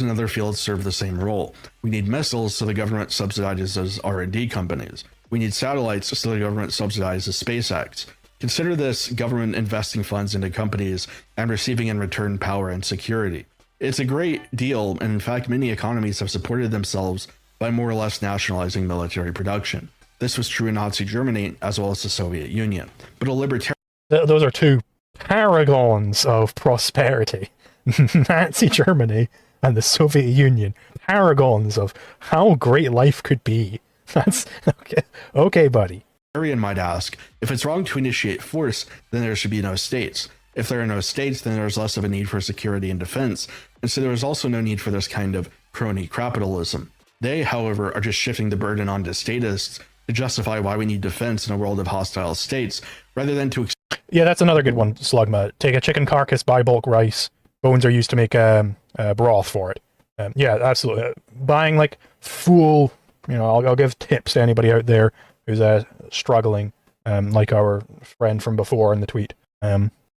and other fields serve the same role. We need missiles, so the government subsidizes R&D companies. We need satellites, so the government subsidizes SpaceX. Consider this government investing funds into companies and receiving in return power and security. It's a great deal, and in fact, many economies have supported themselves by more or less nationalizing military production. This was true in Nazi Germany as well as the Soviet Union. But a libertarian... Those are two paragons of prosperity. Nazi Germany and the Soviet Union. Paragons of how great life could be. That's... Okay, buddy. Might ask, if it's wrong to initiate force, then there should be no states. If there are no states, then there's less of a need for security and defense, and so there is also no need for this kind of crony capitalism. They, however, are just shifting the burden onto statists to justify why we need defense in a world of hostile states, rather than to... Yeah, that's another good one, Slugma. Take a chicken carcass, buy bulk rice. Bones are used to make broth for it. Yeah, absolutely. Buying, like, full... You know, I'll give tips to anybody out there who's struggling, like our friend from before in the tweet.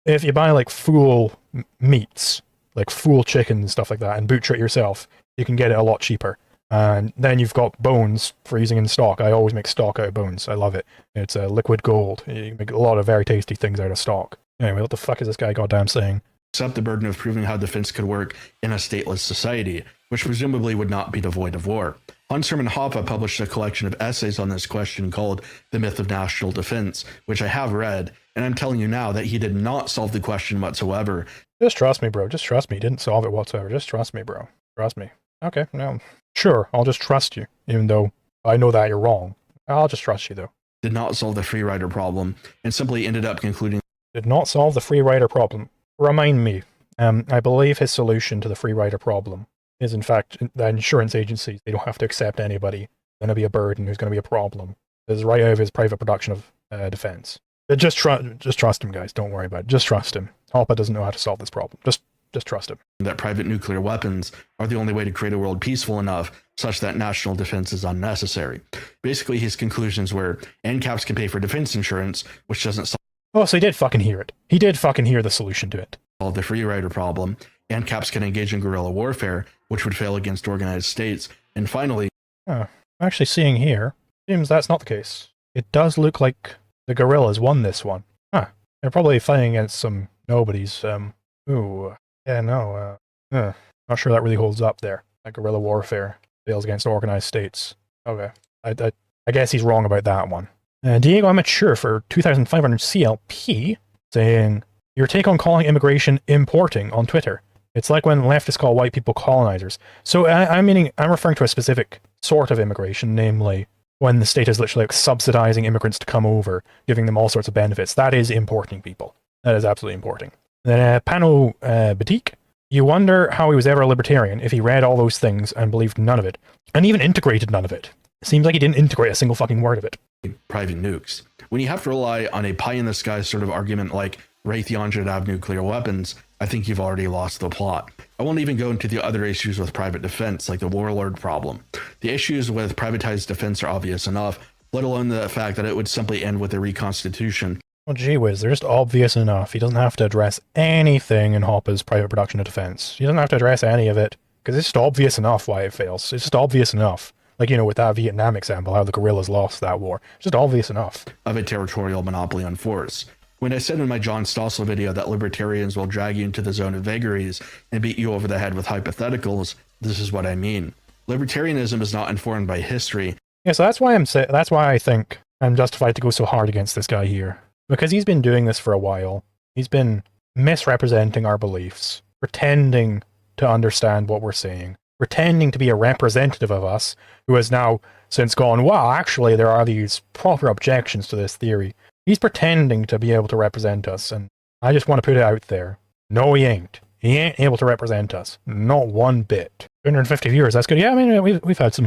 If you buy like full meats, like full chicken and stuff like that, and butcher it yourself, you can get it a lot cheaper. And then you've got bones for using in stock. I always make stock out of bones. I love it. It's liquid gold. You can make a lot of very tasty things out of stock. Anyway, what the fuck is this guy goddamn saying? Accept the burden of proving how defense could work in a stateless society, which presumably would not be devoid of war. Hans Hermann Hoppe published a collection of essays on this question called The Myth of National Defense, which I have read, and I'm telling you now that he did not solve the question whatsoever. Just trust me, bro. Just trust me. He didn't solve it whatsoever. Just trust me, bro. Trust me. Okay, no. Sure, I'll just trust you, even though I know that you're wrong. I'll just trust you, though. Did not solve the free rider problem, and simply ended up concluding... Did not solve the free rider problem. Remind me. I believe his solution to the free rider problem is, in fact, the insurance agencies. They don't have to accept anybody. Going to be a burden who's going to be a problem. This is right out of his private production of defense. But just trust him, guys. Don't worry about it. Just trust him. Hoppe doesn't know how to solve this problem. Just trust him. That private nuclear weapons are the only way to create a world peaceful enough such that national defense is unnecessary. Basically, his conclusions were ancaps can pay for defense insurance, which doesn't solve... Oh, so he did fucking hear it. He did fucking hear the solution to it. Solve the free rider problem. ANCAPs can engage in guerrilla warfare, which would fail against organized states. And finally... Oh, I'm actually seeing here. Seems that's not the case. It does look like the guerrillas won this one. Huh. They're probably fighting against some nobodies. Ooh. Yeah, no. Not sure that really holds up there. That guerrilla warfare fails against organized states. Okay. I guess he's wrong about that one. Diego Amateur for 2,500 CLP saying, your take on calling immigration importing on Twitter. It's like when leftists call white people colonizers. So I'm referring to a specific sort of immigration, namely when the state is literally like subsidizing immigrants to come over, giving them all sorts of benefits. That is importing people. That is absolutely importing. Then Pano Batik, you wonder how he was ever a libertarian if he read all those things and believed none of it, and even integrated none of it. Seems like he didn't integrate a single fucking word of it. Private nukes. When you have to rely on a pie-in-the-sky sort of argument like Raytheon should have nuclear weapons, I think you've already lost the plot. I won't even go into the other issues with private defense, like the warlord problem. The issues with privatized defense are obvious enough, let alone the fact that it would simply end with a reconstitution. Well, gee whiz, they're just obvious enough. He doesn't have to address anything in Hoppe's private production of defense. He doesn't have to address any of it, because it's just obvious enough why it fails. It's just obvious enough. Like, you know, with that Vietnam example, how the guerrillas lost that war. It's just obvious enough. Of a territorial monopoly on force. When I said in my John Stossel video that libertarians will drag you into the zone of vagaries and beat you over the head with hypotheticals, this is what I mean. Libertarianism is not informed by history. Yeah, so that's why I think I'm justified to go so hard against this guy here. Because he's been doing this for a while. He's been misrepresenting our beliefs, pretending to understand what we're saying, pretending to be a representative of us, who has now since gone, well, actually, there are these proper objections to this theory. He's pretending to be able to represent us, and I just want to put it out there. No, he ain't. He ain't able to represent us. Not one bit. 250 viewers, that's good. Yeah, I mean, we've had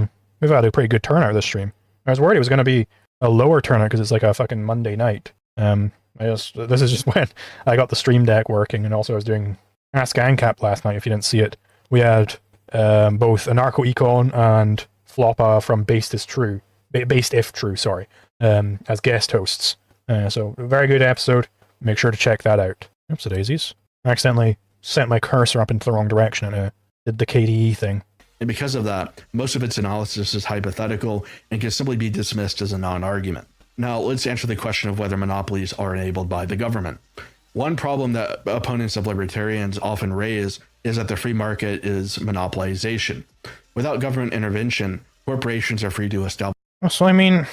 a pretty good turnout this stream. I was worried it was going to be a lower turnout because it's like a fucking Monday night. This is just when I got the stream deck working, and also I was doing Ask Ancap last night, if you didn't see it. We had both Anarcho Econ and Floppa from Based If True, as guest hosts. So, a very good episode. Make sure to check that out. Oops, daisies. I accidentally sent my cursor up into the wrong direction, and did the KDE thing. And because of that, most of its analysis is hypothetical and can simply be dismissed as a non-argument. Now, let's answer the question of whether monopolies are enabled by the government. One problem that opponents of libertarians often raise is that the free market is monopolization. Without government intervention, corporations are free to establish. So, I mean,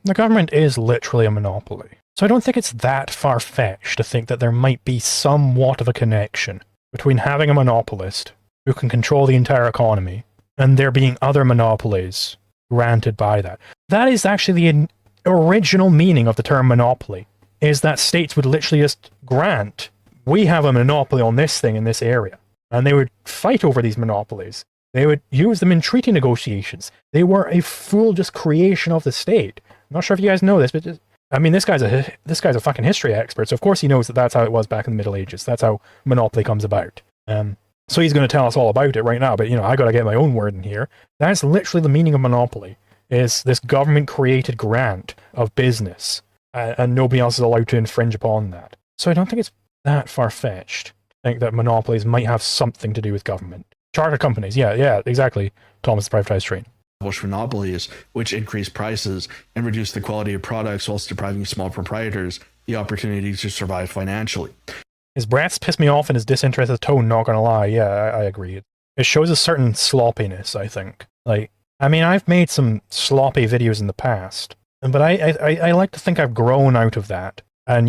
the government is literally a monopoly. So I don't think it's that far-fetched to think that there might be somewhat of a connection between having a monopolist who can control the entire economy and there being other monopolies granted by that. That is actually the original meaning of the term monopoly, is that states would literally just grant, we have a monopoly on this thing in this area. And they would fight over these monopolies. They would use them in treaty negotiations. They were a full just creation of the state. I'm not sure if you guys know this, but I mean, this guy's a fucking history expert, so of course he knows that that's how it was back in the Middle Ages. That's how monopoly comes about. So he's going to tell us all about it right now, but I got to get my own word in here. That's literally the meaning of monopoly, is this government-created grant of business, and nobody else is allowed to infringe upon that. So I don't think it's that far-fetched. I think that monopolies might have something to do with government. Charter companies, yeah, exactly. Thomas the Privatized Train. Monopolies, which increase prices and reduce the quality of products whilst depriving small proprietors the opportunity to survive financially. His breaths piss me off and his disinterested tone, not gonna lie. Yeah, I agree. It shows a certain sloppiness, I think. Like, I mean, I've made some sloppy videos in the past, but I like to think I've grown out of that. And,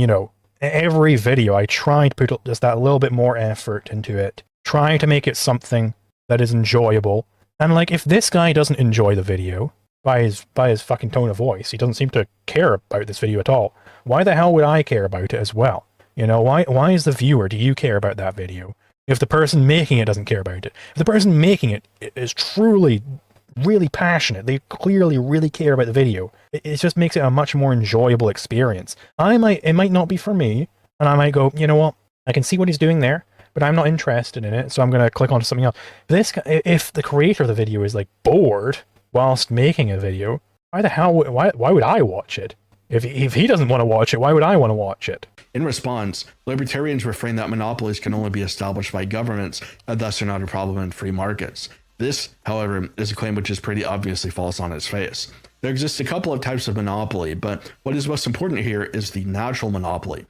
every video I try to put just that little bit more effort into it, trying to make it something that is enjoyable. And like, if this guy doesn't enjoy the video, by his fucking tone of voice, he doesn't seem to care about this video at all. Why the hell would I care about it as well? Why is the viewer, do you care about that video? If the person making it doesn't care about it. If the person making it is truly, really passionate, they clearly really care about the video, it just makes it a much more enjoyable experience. It might not be for me, and I might go, you know what, I can see what he's doing there, but I'm not interested in it, so I'm going to click on something else. This guy, if the creator of the video is like bored whilst making a video, why would I watch it? If he doesn't want to watch it, why would I want to watch it? In response, libertarians refrain that monopolies can only be established by governments and thus are not a problem in free markets. This, however, is a claim which is pretty obviously false on its face. There exists a couple of types of monopoly, but what is most important here is the natural monopoly.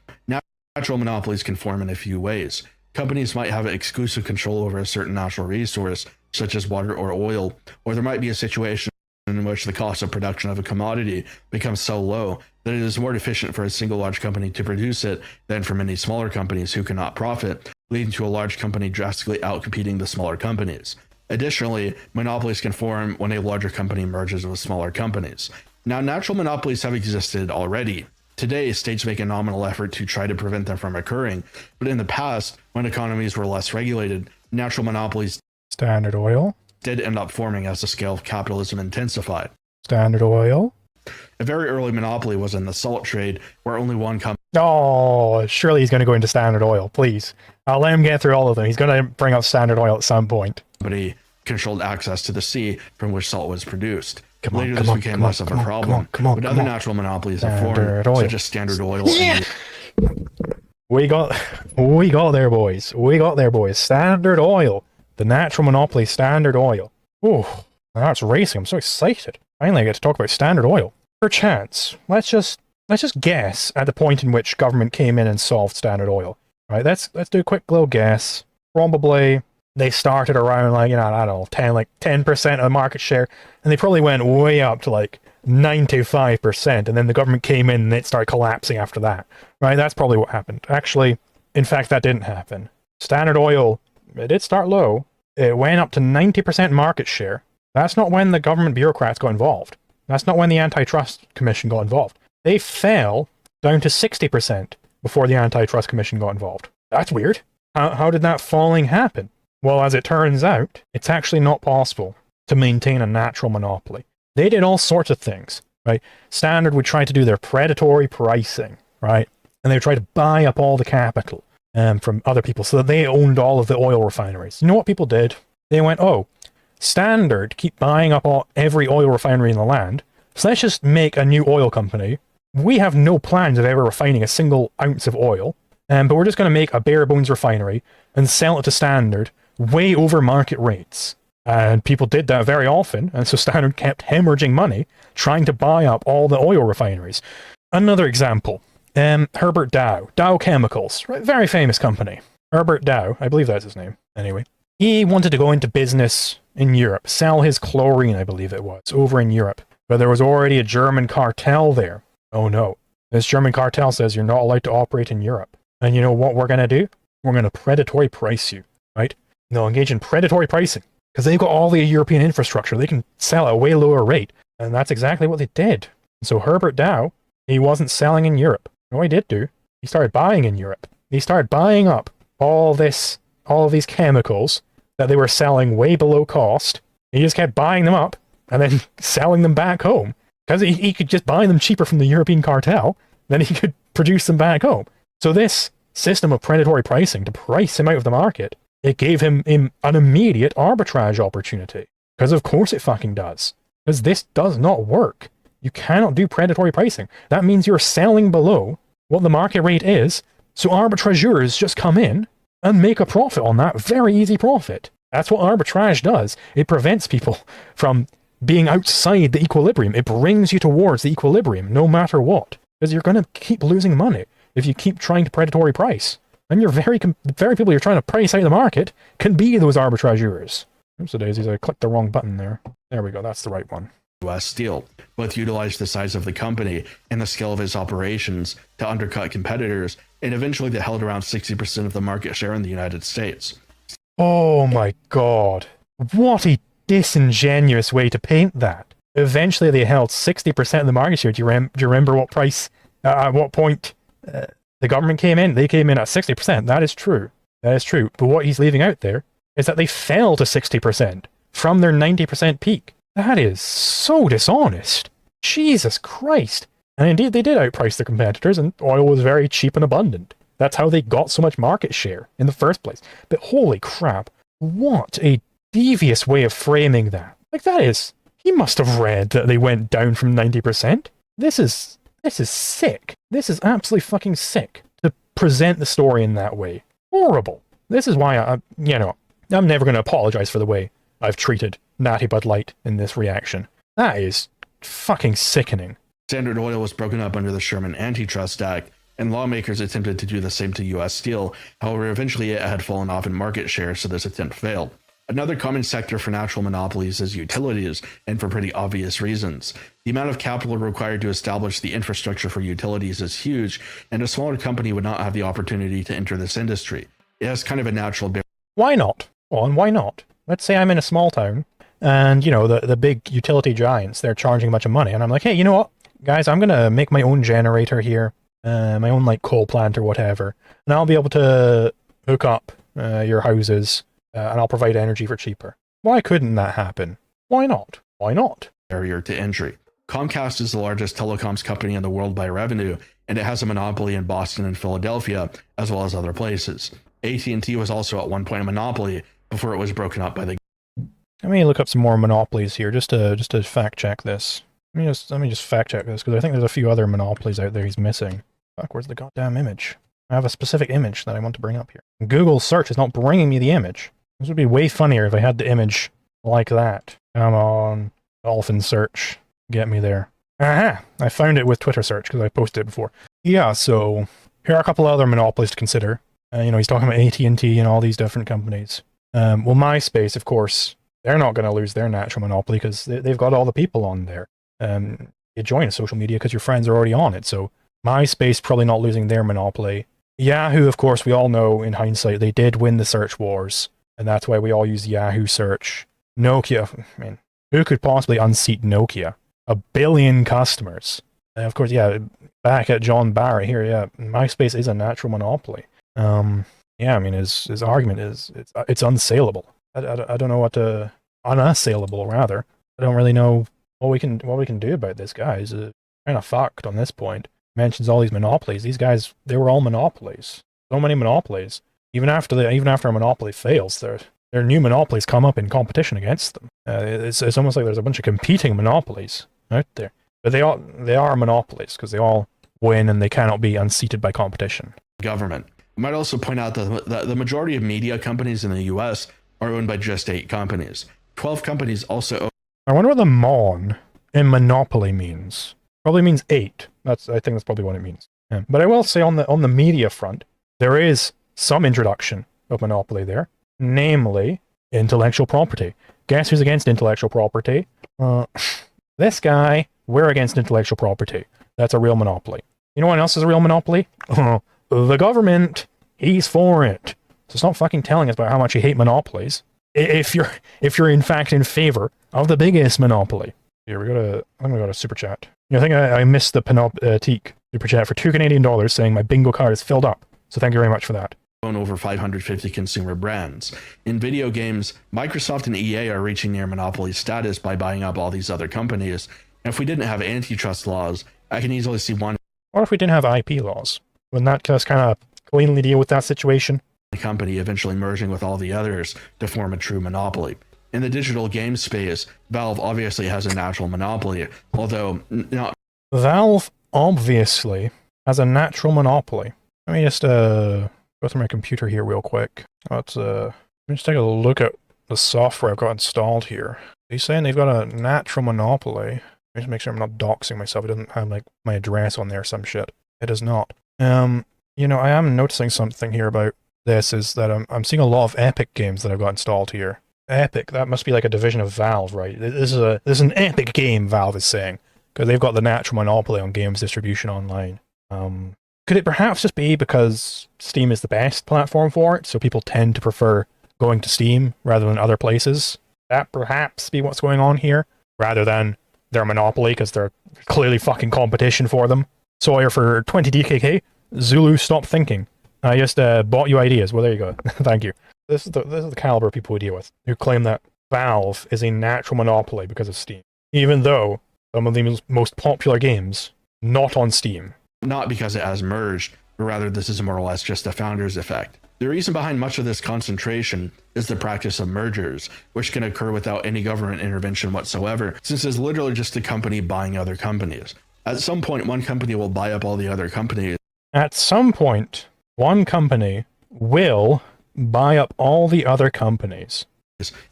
Natural monopolies can form in a few ways. Companies might have exclusive control over a certain natural resource, such as water or oil, or there might be a situation in which the cost of production of a commodity becomes so low that it is more efficient for a single large company to produce it than for many smaller companies who cannot profit, leading to a large company drastically outcompeting the smaller companies. Additionally, monopolies can form when a larger company merges with smaller companies. Now, natural monopolies have existed already. Today, states make a nominal effort to try to prevent them from occurring, but in the past, when economies were less regulated, natural monopolies, Standard Oil, did end up forming as the scale of capitalism intensified. Standard Oil. A very early monopoly was in the salt trade, where only one company. Oh, surely he's going to go into Standard Oil, please. I'll let him get through all of them. He's going to bring up Standard Oil at some point. Company controlled access to the sea from which salt was produced. Later, this became less of a problem, but other natural monopolies have formed, such as Standard Oil. Yeah. We got there, boys. We got there, boys. Standard Oil. The natural monopoly, Standard Oil. Oh, that's racing. I'm so excited. Finally, I get to talk about Standard Oil. Perchance, let's just guess at the point in which government came in and solved Standard Oil. Right? Let's do a quick little guess. Probably they started around I don't know, 10% of the market share, and they probably went way up to 95%, and then the government came in and it started collapsing after that. Right? That's probably what happened. Actually, in fact, that didn't happen. Standard Oil, it did start low. It went up to 90% market share. That's not when the government bureaucrats got involved. That's not when the Antitrust Commission got involved. They fell down to 60% before the Antitrust Commission got involved. That's weird. How did that falling happen? Well, as it turns out, it's actually not possible to maintain a natural monopoly. They did all sorts of things, right? Standard would try to do their predatory pricing, right? And they would try to buy up all the capital from other people so that they owned all of the oil refineries. You know what people did? They went, oh, Standard keep buying up every oil refinery in the land, so let's just make a new oil company. We have no plans of ever refining a single ounce of oil, but we're just going to make a bare bones refinery and sell it to Standard way over market rates. And people did that very often, and so Standard kept hemorrhaging money trying to buy up all the oil refineries. Another example, Herbert Dow Chemicals, right? Very famous company. Herbert Dow, I believe that's his name, anyway. He wanted to go into business in Europe, sell his chlorine, I believe it was, over in Europe. But there was already a German cartel there. Oh no. This German cartel says you're not allowed to operate in Europe. And you know what we're going to do? We're going to predatory price you, right? They'll engage in predatory pricing. Because they've got all the European infrastructure. They can sell at a way lower rate. And that's exactly what they did. So Herbert Dow, he wasn't selling in Europe. You know what he did do? He started buying in Europe. He started buying up all of these chemicals that they were selling way below cost. He just kept buying them up and then selling them back home. Because he could just buy them cheaper from the European cartel, then he could produce them back home. So this system of predatory pricing to price him out of the market, it gave him an immediate arbitrage opportunity. Because of course it fucking does. Because this does not work. You cannot do predatory pricing. That means you're selling below what the market rate is, so arbitrageurs just come in and make a profit on that. Very easy profit. That's what arbitrage does. It prevents people from being outside the equilibrium. It brings you towards the equilibrium, no matter what. Because you're going to keep losing money if you keep trying to predatory price. And the very people you're trying to price out of the market can be those arbitrageurs. Oops, daisies, I clicked the wrong button there. There we go, that's the right one. U.S. Steel both utilized the size of the company and the scale of its operations to undercut competitors, and eventually they held around 60% of the market share in the United States. Oh my god. What a disingenuous way to paint that. Eventually they held 60% of the market share. Do you remember what price, at what point the government came in? They came in at 60%. That is true. That is true. But what he's leaving out there is that they fell to 60% from their 90% peak. That is so dishonest. Jesus Christ. And indeed, they did outprice their competitors, and oil was very cheap and abundant. That's how they got so much market share in the first place. But holy crap, what a devious way of framing that. Like, that is... He must have read that they went down from 90%. This is sick. This is absolutely fucking sick to present the story in that way. Horrible. This is why I'm never going to apologize for the way I've treated Natty Bud Light in this reaction. That is fucking sickening. Standard Oil was broken up under the Sherman Antitrust Act, and lawmakers attempted to do the same to U.S. Steel. However, eventually it had fallen off in market share, so this attempt failed. Another common sector for natural monopolies is utilities, and for pretty obvious reasons. The amount of capital required to establish the infrastructure for utilities is huge, and a smaller company would not have the opportunity to enter this industry. It has kind of a natural barrier. Why not? Well, and why not? Let's say I'm in a small town, and, the big utility giants, they're charging a bunch of money, and I'm like, hey, you know what, guys, I'm going to make my own generator here, my own, coal plant or whatever, and I'll be able to hook up your houses, and I'll provide energy for cheaper. Why couldn't that happen? Why not? Why not? Barrier to entry. Comcast is the largest telecoms company in the world by revenue, and it has a monopoly in Boston and Philadelphia, as well as other places. AT&T was also at one point a monopoly before it was broken up by the... Let me look up some more monopolies here, just to fact check this. Let me just fact check this, because I think there's a few other monopolies out there he's missing. Fuck, where's the goddamn image? I have a specific image that I want to bring up here. Google search is not bringing me the image. This would be way funnier if I had the image like that. Come on, Dolphin search, get me there. Aha! I found it with Twitter search, because I posted it before. Yeah, so here are a couple other monopolies to consider. He's talking about AT&T and all these different companies. Well, MySpace, of course, they're not going to lose their natural monopoly because they've got all the people on there. You join a social media because your friends are already on it, so MySpace probably not losing their monopoly. Yahoo, of course, we all know in hindsight, they did win the search wars, and that's why we all use Yahoo search. Nokia, I mean, who could possibly unseat Nokia? 1 billion customers. And of course, yeah, back at John Barrett here, yeah, MySpace is a natural monopoly. Yeah, I mean, his argument is it's unsaleable. I don't know what to... unassailable, rather. I don't really know what we can do about this, guys. Kind of fucked on this point. Mentions all these monopolies. These guys, they were all monopolies. So many monopolies. Even after a monopoly fails, their new monopolies come up in competition against them. It's almost like there's a bunch of competing monopolies out there. But they are monopolies because they all win and they cannot be unseated by competition. Government. I might also point out that the majority of media companies in the U.S. are owned by just 8 companies. 12 companies also own. I wonder what the mon in monopoly means. Probably means 8. I think that's probably what it means. Yeah. But I will say on the media front, there is some introduction of monopoly there, namely intellectual property. Guess who's against intellectual property? This guy. We're against intellectual property. That's a real monopoly. You know what else is a real monopoly? The government. He's for it. So stop fucking telling us about how much you hate monopolies. If you're in fact in favor of the biggest monopoly. Here I'm gonna go to super chat. I think I missed the Panoptique super chat for $2 saying my bingo card is filled up. So thank you very much for that. Own over 550 consumer brands. In video games, Microsoft and EA are reaching near monopoly status by buying up all these other companies. And if we didn't have antitrust laws, I can easily see one. What if we didn't have IP laws? Wouldn't that just kind of cleanly deal with that situation? Company eventually merging with all the others to form a true monopoly. In the digital game space, Valve obviously has a natural monopoly, although not. Valve obviously has a natural monopoly. Let me just go through my computer here real quick. Let me just take a look at the software I've got installed here. He's saying they've got a natural monopoly. Let me just make sure I'm not doxing myself. It doesn't have like my address on there or some shit. It does not. You know, I am noticing something here about this is that I'm seeing a lot of Epic games that I've got installed here. Epic, that must be like a division of Valve, right? This is an Epic game, Valve is saying, because they've got the natural monopoly on games distribution online. Could it perhaps just be because Steam is the best platform for it, so people tend to prefer going to Steam rather than other places? That perhaps be what's going on here, rather than their monopoly, because they're clearly fucking competition for them. Sawyer for 20 DKK. Zulu, stop thinking. I just bought you ideas. Well, there you go. Thank you. This is the caliber of people we deal with, who claim that Valve is a natural monopoly because of Steam, even though some of the most popular games not on Steam. Not because it has merged, but rather this is more or less just a founder's effect. The reason behind much of this concentration is the practice of mergers, which can occur without any government intervention whatsoever, since it's literally just a company buying other companies. At some point, one company will buy up all the other companies. At some point, one company will buy up all the other companies.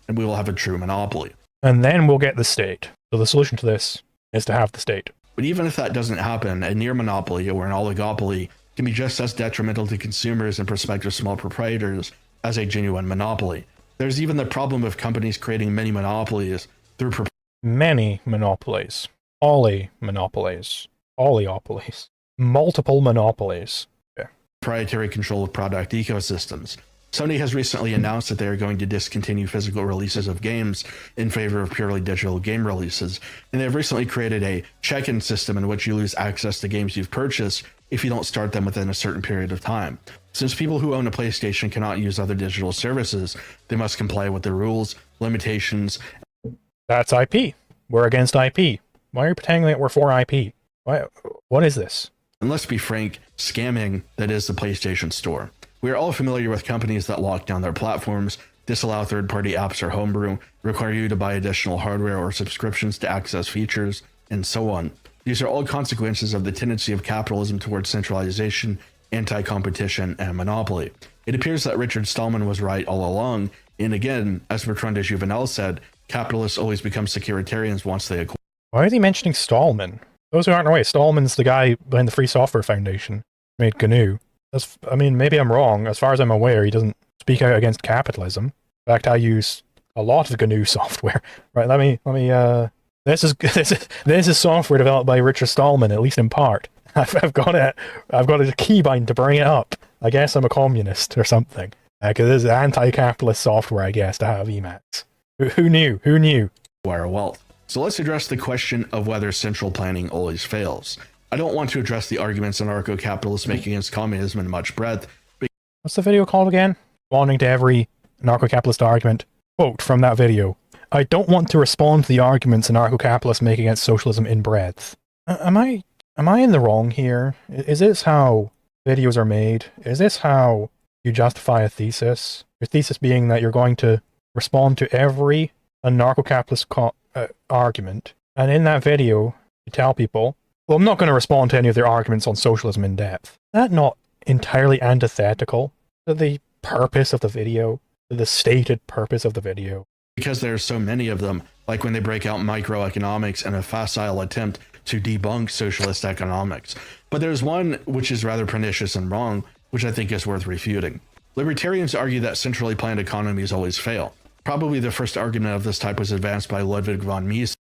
And we will have a true monopoly. And then we'll get the state. So the solution to this is to have the state. But even if that doesn't happen, a near monopoly or an oligopoly can be just as detrimental to consumers and prospective small proprietors as a genuine monopoly. There's even the problem of companies creating many monopolies through many monopolies. Monopolies. Oliopolies. Multiple monopolies. Okay. Proprietary control of product ecosystems. Sony has recently announced that they are going to discontinue physical releases of games in favor of purely digital game releases, and they have recently created a check-in system in which you lose access to games you've purchased if you don't start them within a certain period of time. Since people who own a PlayStation cannot use other digital services, they must comply with the rules, limitations. That's IP. We're against IP. Why are you pretending that we're for IP? What is this? And let's be frank, scamming that is the PlayStation Store. We are all familiar with companies that lock down their platforms, disallow third-party apps or homebrew, require you to buy additional hardware or subscriptions to access features, and so on. These are all consequences of the tendency of capitalism towards centralization, anti-competition, and monopoly. It appears that Richard Stallman was right all along, and again, as Bertrand de Juvenel said, capitalists always become securitarians once they acquire. Why is he mentioning Stallman? Those who aren't aware, Stallman's the guy behind the Free Software Foundation, made GNU. I mean, maybe I'm wrong. As far as I'm aware, he doesn't speak out against capitalism. In fact, I use a lot of GNU software. Right? Let me. This is software developed by Richard Stallman, at least in part. I've got a keybind to bring it up. I guess I'm a communist or something. Because this is anti-capitalist software, I guess, to have Emacs. Who knew? Who knew? Acquire wealth. So let's address the question of whether central planning always fails. I don't want to address the arguments anarcho-capitalists make against communism in much breadth. What's the video called again? Responding to every anarcho-capitalist argument. Quote from that video. I don't want to respond to the arguments anarcho-capitalists make against socialism in breadth. Am I in the wrong here? Is this how videos are made? Is this how you justify a thesis? Your thesis being that you're going to respond to every anarcho-capitalist argument, and in that video, you tell people, well, I'm not going to respond to any of their arguments on socialism in depth. Is that not entirely antithetical to the purpose of the video? the stated purpose of the video. Because there are so many of them, like when they break out microeconomics in a facile attempt to debunk socialist economics. But there's one which is rather pernicious and wrong, which I think is worth refuting. Libertarians argue that centrally planned economies always fail. Probably the first argument of this type was advanced by Ludwig von Mises